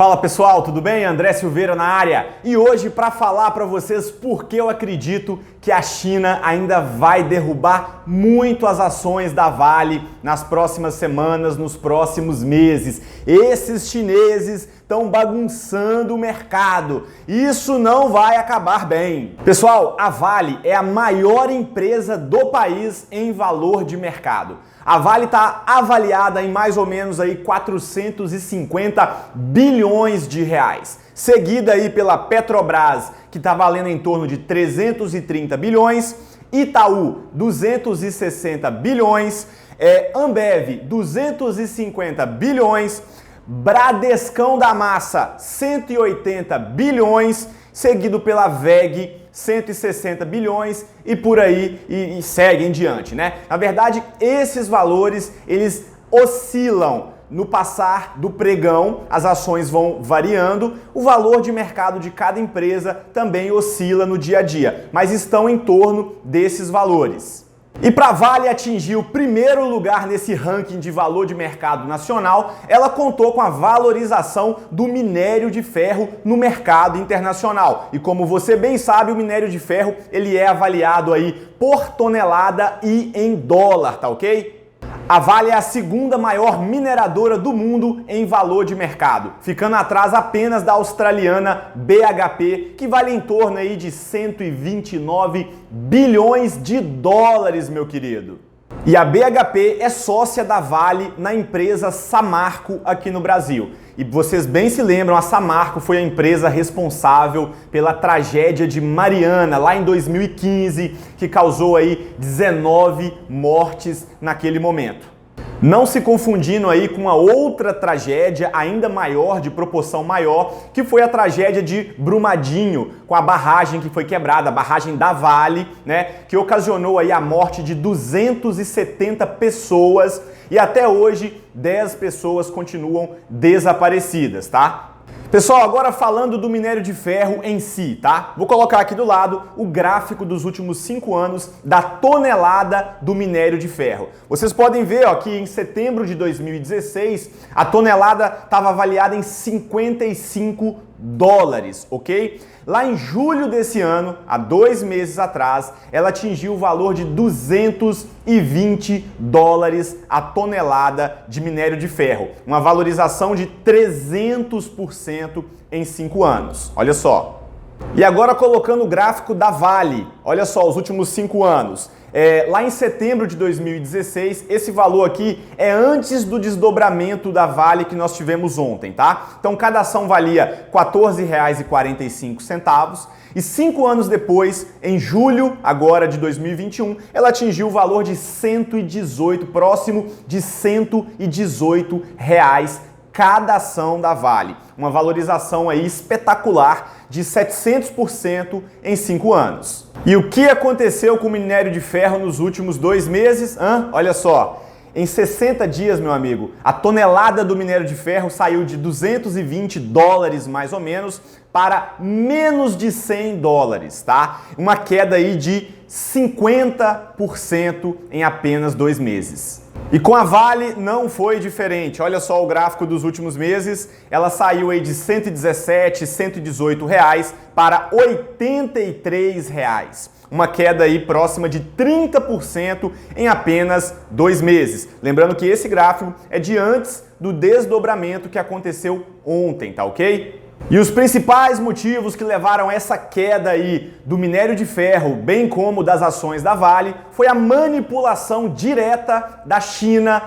Fala pessoal, tudo bem? André Silveira na área. E hoje para falar para vocês por que eu acredito que a China ainda vai derrubar muito as ações da Vale nas próximas semanas, nos próximos meses. Esses chineses estão bagunçando o mercado. Isso não vai acabar bem. Pessoal, a Vale é a maior empresa do país em valor de mercado. A Vale está avaliada em mais ou menos aí 450 bilhões de reais. Seguida aí pela Petrobras, que está valendo em torno de 330 bilhões, Itaú, 260 bilhões, Ambev, 250 bilhões, Bradescão da Massa, 180 bilhões, seguido pela VEG, 160 bilhões e por aí e segue em diante, né? Na verdade, esses valores, eles oscilam no passar do pregão, as ações vão variando, o valor de mercado de cada empresa também oscila no dia a dia, mas estão em torno desses valores. E para a Vale atingir o primeiro lugar nesse ranking de valor de mercado nacional, ela contou com a valorização do minério de ferro no mercado internacional. E como você bem sabe, o minério de ferro ele é avaliado aí por tonelada e em dólar, tá ok? A Vale é a segunda maior mineradora do mundo em valor de mercado, ficando atrás apenas da australiana BHP, que vale em torno aí de 129 bilhões de dólares, meu querido. E a BHP é sócia da Vale na empresa Samarco aqui no Brasil. E vocês bem se lembram, a Samarco foi a empresa responsável pela tragédia de Mariana, lá em 2015, que causou aí 19 mortes naquele momento. Não se confundindo aí com uma outra tragédia ainda maior, de proporção maior, que foi a tragédia de Brumadinho, com a barragem que foi quebrada, a barragem da Vale, né, que ocasionou aí a morte de 270 pessoas e até hoje 10 pessoas continuam desaparecidas, tá? Pessoal, agora falando do minério de ferro em si, tá? Vou colocar aqui do lado o gráfico dos últimos 5 anos da tonelada do minério de ferro. Vocês podem ver ó, que em setembro de 2016 a tonelada estava avaliada em 55 dólares, ok? Lá em julho desse ano, há 2 meses atrás, ela atingiu o valor de 220 dólares a tonelada de minério de ferro, uma valorização de 300% em 5 anos. Olha só. E agora colocando o gráfico da Vale, olha só, os últimos 5 anos. Lá em setembro de 2016, esse valor aqui é antes do desdobramento da Vale que nós tivemos ontem, tá? Então cada ação valia R$ 14,45 e 5 anos depois, em julho agora de 2021, ela atingiu o valor de 118, próximo de 118 reais cada ação da Vale. Uma valorização aí espetacular de 700% em 5 anos. E o que aconteceu com o minério de ferro nos últimos 2 meses? Olha só, em 60 dias, meu amigo, a tonelada do minério de ferro saiu de 220 dólares mais ou menos para menos de 100 dólares, tá? Uma queda aí de 50% em apenas 2 meses. E com a Vale não foi diferente. Olha só o gráfico dos últimos meses. Ela saiu aí de 117, 118 reais para 83 reais. Uma queda aí próxima de 30% em apenas 2 meses. Lembrando que esse gráfico é de antes do desdobramento que aconteceu ontem, tá ok? E os principais motivos que levaram essa queda aí do minério de ferro, bem como das ações da Vale, foi a manipulação direta da China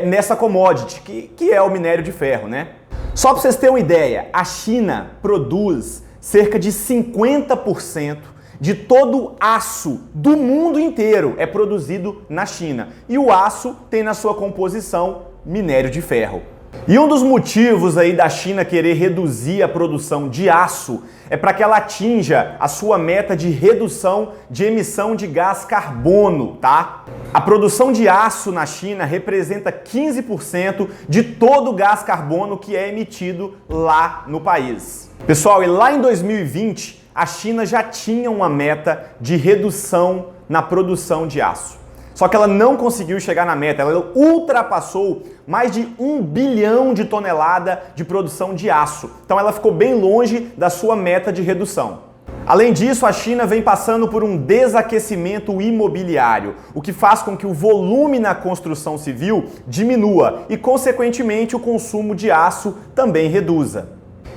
nessa commodity, que é o minério de ferro, né? Só para vocês terem uma ideia, a China produz cerca de 50% de todo o aço do mundo inteiro é produzido na China. E o aço tem na sua composição minério de ferro. E um dos motivos aí da China querer reduzir a produção de aço é para que ela atinja a sua meta de redução de emissão de gás carbono, tá? A produção de aço na China representa 15% de todo o gás carbono que é emitido lá no país. Pessoal, e lá em 2020, a China já tinha uma meta de redução na produção de aço. Só que ela não conseguiu chegar na meta, ela ultrapassou mais de 1 bilhão de toneladas de produção de aço. Então ela ficou bem longe da sua meta de redução. Além disso, a China vem passando por um desaquecimento imobiliário, o que faz com que o volume na construção civil diminua e, consequentemente, o consumo de aço também reduza.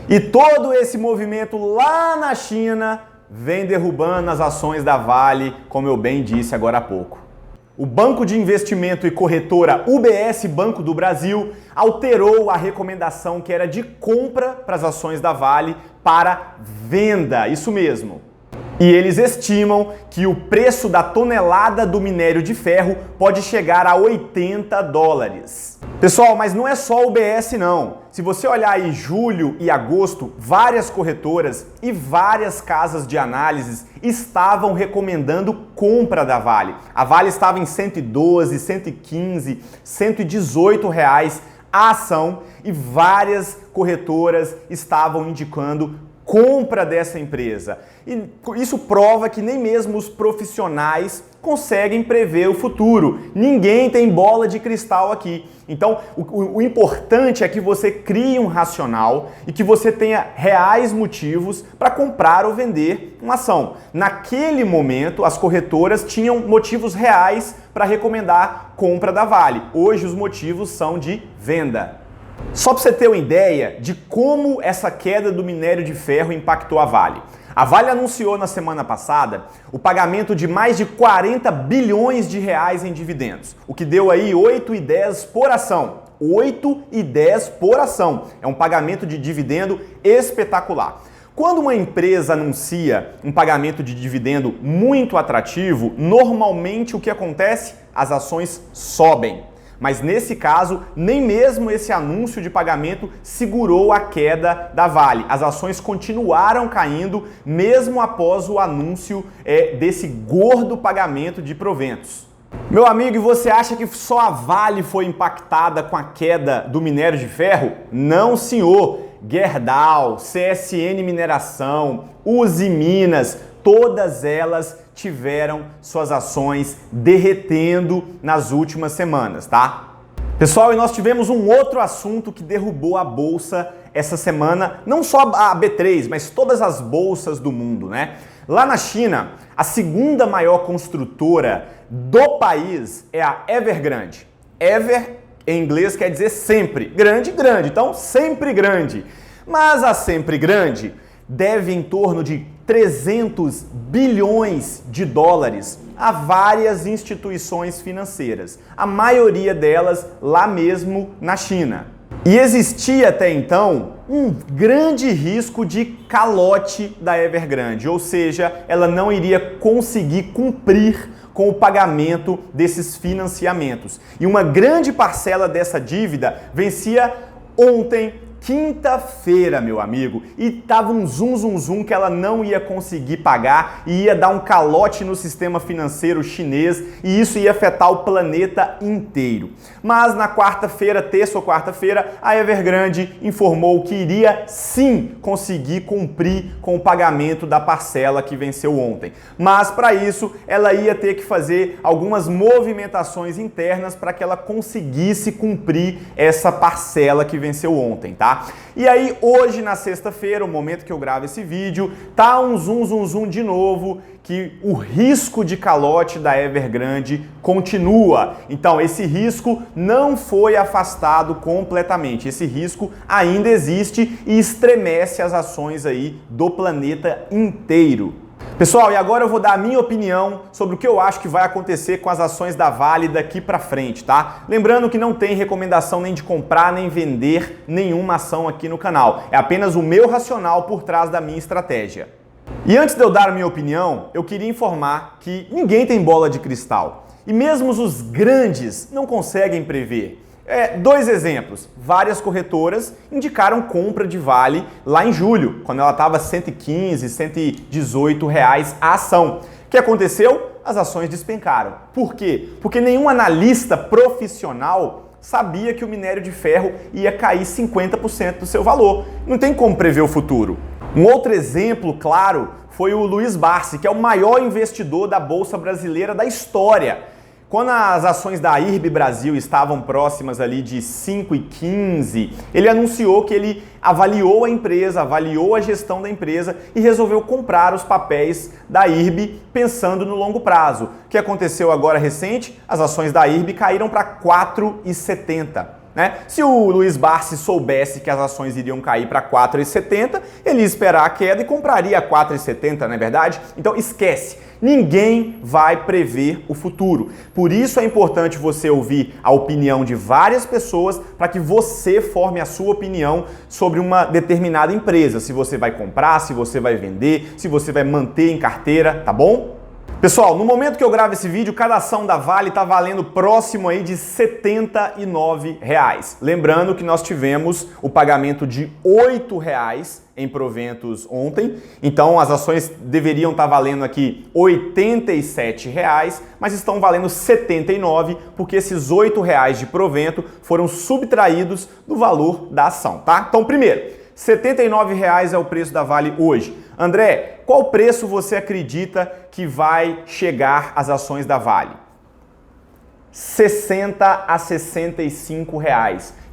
E todo esse movimento lá na China vem derrubando as ações da Vale, como eu bem disse agora há pouco. O banco de investimento e corretora UBS Banco do Brasil alterou a recomendação que era de compra para as ações da Vale para venda, isso mesmo. E eles estimam que o preço da tonelada do minério de ferro pode chegar a 80 dólares. Pessoal, mas não é só o UBS não. Se você olhar aí julho e agosto, várias corretoras e várias casas de análises estavam recomendando compra da Vale. A Vale estava em 112, 115, 118 reais a ação e várias corretoras estavam indicando compra dessa empresa. E isso prova que nem mesmo os profissionais conseguem prever o futuro. Ninguém tem bola de cristal aqui. Então, o importante é que você crie um racional e que você tenha reais motivos para comprar ou vender uma ação. Naquele momento, as corretoras tinham motivos reais para recomendar compra da Vale. Hoje, os motivos são de venda. Só para você ter uma ideia de como essa queda do minério de ferro impactou a Vale. A Vale anunciou na semana passada o pagamento de mais de 40 bilhões de reais em dividendos, o que deu aí 8,10 por ação. 8,10 por ação. É um pagamento de dividendo espetacular. Quando uma empresa anuncia um pagamento de dividendo muito atrativo, normalmente o que acontece? As ações sobem. Mas nesse caso, nem mesmo esse anúncio de pagamento segurou a queda da Vale. As ações continuaram caindo mesmo após o anúncio desse gordo pagamento de proventos. Meu amigo, e você acha que só a Vale foi impactada com a queda do minério de ferro? Não, senhor. Gerdau, CSN Mineração, Uzi Minas, todas elas tiveram suas ações derretendo nas últimas semanas, tá? Pessoal, e nós tivemos um outro assunto que derrubou a bolsa essa semana, não só a B3, mas todas as bolsas do mundo, né? Lá na China, a segunda maior construtora do país é a Evergrande. Ever, em inglês, quer dizer sempre. Grande, grande. Então, sempre grande. Mas a sempre grande deve em torno de 300 bilhões de dólares a várias instituições financeiras, a maioria delas lá mesmo na China. E existia até então um grande risco de calote da Evergrande, ou seja, ela não iria conseguir cumprir com o pagamento desses financiamentos. E uma grande parcela dessa dívida vencia ontem, quinta-feira, meu amigo, e tava um zum que ela não ia conseguir pagar e ia dar um calote no sistema financeiro chinês e isso ia afetar o planeta inteiro. Mas na quarta-feira, terça ou quarta-feira, a Evergrande informou que iria sim conseguir cumprir com o pagamento da parcela que venceu ontem. Mas para isso, ela ia ter que fazer algumas movimentações internas para que ela conseguisse cumprir essa parcela que venceu ontem, tá? E aí hoje na sexta-feira, o momento que eu gravo esse vídeo, tá um zum de novo que o risco de calote da Evergrande continua. Então esse risco não foi afastado completamente. Esse risco ainda existe e estremece as ações aí do planeta inteiro. Pessoal, e agora eu vou dar a minha opinião sobre o que eu acho que vai acontecer com as ações da Vale daqui pra frente, tá? Lembrando que não tem recomendação nem de comprar nem vender nenhuma ação aqui no canal. É apenas o meu racional por trás da minha estratégia. E antes de eu dar a minha opinião, eu queria informar que ninguém tem bola de cristal. E mesmo os grandes não conseguem prever. Dois exemplos. Várias corretoras indicaram compra de Vale lá em julho, quando ela estava 115, 118 reais a ação. O que aconteceu? As ações despencaram. Por quê? Porque nenhum analista profissional sabia que o minério de ferro ia cair 50% do seu valor. Não tem como prever o futuro. Um outro exemplo, claro, foi o Luiz Barsi, que é o maior investidor da Bolsa Brasileira da história. quando as ações da IRB Brasil estavam próximas ali de 5,15, ele anunciou que ele avaliou a empresa, avaliou a gestão da empresa e resolveu comprar os papéis da IRB pensando no longo prazo. O que aconteceu agora recente? As ações da IRB caíram para 4,70. Né? Se o Luiz Barsi soubesse que as ações iriam cair para 4,70, ele ia esperar a queda e compraria a 4,70, não é verdade? Então esquece, ninguém vai prever o futuro. Por isso é importante você ouvir a opinião de várias pessoas para que você forme a sua opinião sobre uma determinada empresa. Se você vai comprar, se você vai vender, se você vai manter em carteira, tá bom? Pessoal, no momento que eu gravo esse vídeo, cada ação da Vale está valendo próximo aí de R$ 79. Lembrando que nós tivemos o pagamento de R$ 8 em proventos ontem, então as ações deveriam estar valendo aqui R$ 87, mas estão valendo R$ 79 porque esses R$ 8 de provento foram subtraídos do valor da ação, tá? Então, primeiro, R$ 79 é o preço da Vale hoje. André, qual preço você acredita que vai chegar as ações da Vale? R$ 60 a R$ 65.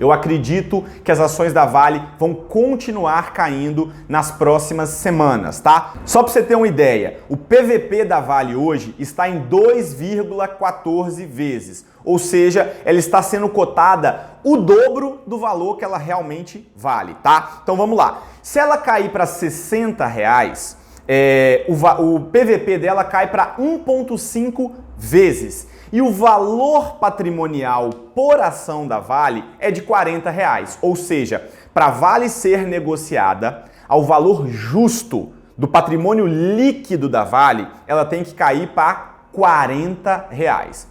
Eu acredito que as ações da Vale vão continuar caindo nas próximas semanas, tá? Só para você ter uma ideia, o PVP da Vale hoje está em 2,14 vezes. Ou seja, ela está sendo cotada o dobro do valor que ela realmente vale, tá? Então vamos lá. Se ela cair para R$ 60, o PVP dela cai para 1,5 vezes. E o valor patrimonial por ação da Vale é de R$ 40. Ou seja, para a Vale ser negociada ao valor justo do patrimônio líquido da Vale, ela tem que cair para R$ 40.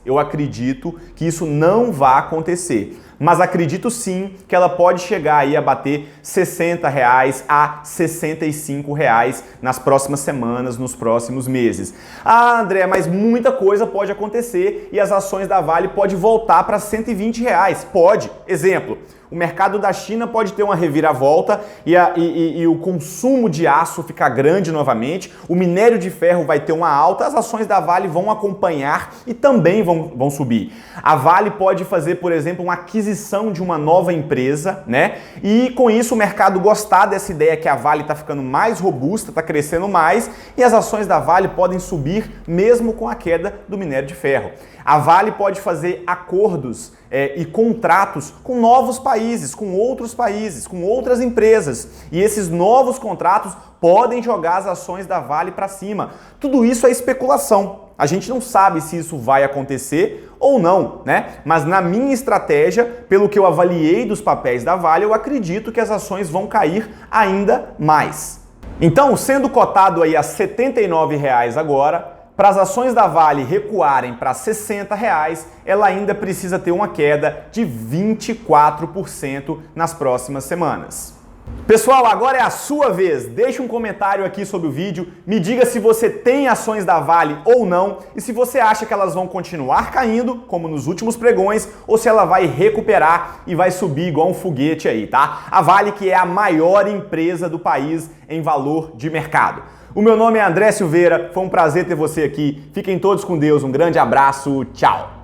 Eu acredito que isso não vai acontecer, mas acredito sim que ela pode chegar aí a bater R$ 60 a R$ 65 nas próximas semanas, nos próximos meses. Ah, André, mas muita coisa pode acontecer e as ações da Vale podem voltar para R$ 120. Pode. Exemplo, o mercado da China pode ter uma reviravolta e o consumo de aço ficar grande novamente, o minério de ferro vai ter uma alta, as ações da Vale vão acompanhar e também vão subir. A Vale pode fazer, por exemplo, uma aquisição de uma nova empresa, né? E com isso o mercado gostar dessa ideia que a Vale está ficando mais robusta, está crescendo mais e as ações da Vale podem subir mesmo com a queda do minério de ferro. A Vale pode fazer acordos e contratos com novos países, com outros países, com outras empresas. E esses novos contratos podem jogar as ações da Vale para cima. Tudo isso é especulação. A gente não sabe se isso vai acontecer ou não, né? Mas na minha estratégia, pelo que eu avaliei dos papéis da Vale, eu acredito que as ações vão cair ainda mais. Então, sendo cotado aí a R$ 79 agora, para as ações da Vale recuarem para R$ 60, ela ainda precisa ter uma queda de 24% nas próximas semanas. Pessoal, agora é a sua vez. Deixe um comentário aqui sobre o vídeo, me diga se você tem ações da Vale ou não e se você acha que elas vão continuar caindo, como nos últimos pregões, ou se ela vai recuperar e vai subir igual um foguete aí, tá? A Vale, que é a maior empresa do país em valor de mercado. O meu nome é André Silveira, foi um prazer ter você aqui. Fiquem todos com Deus, um grande abraço, tchau!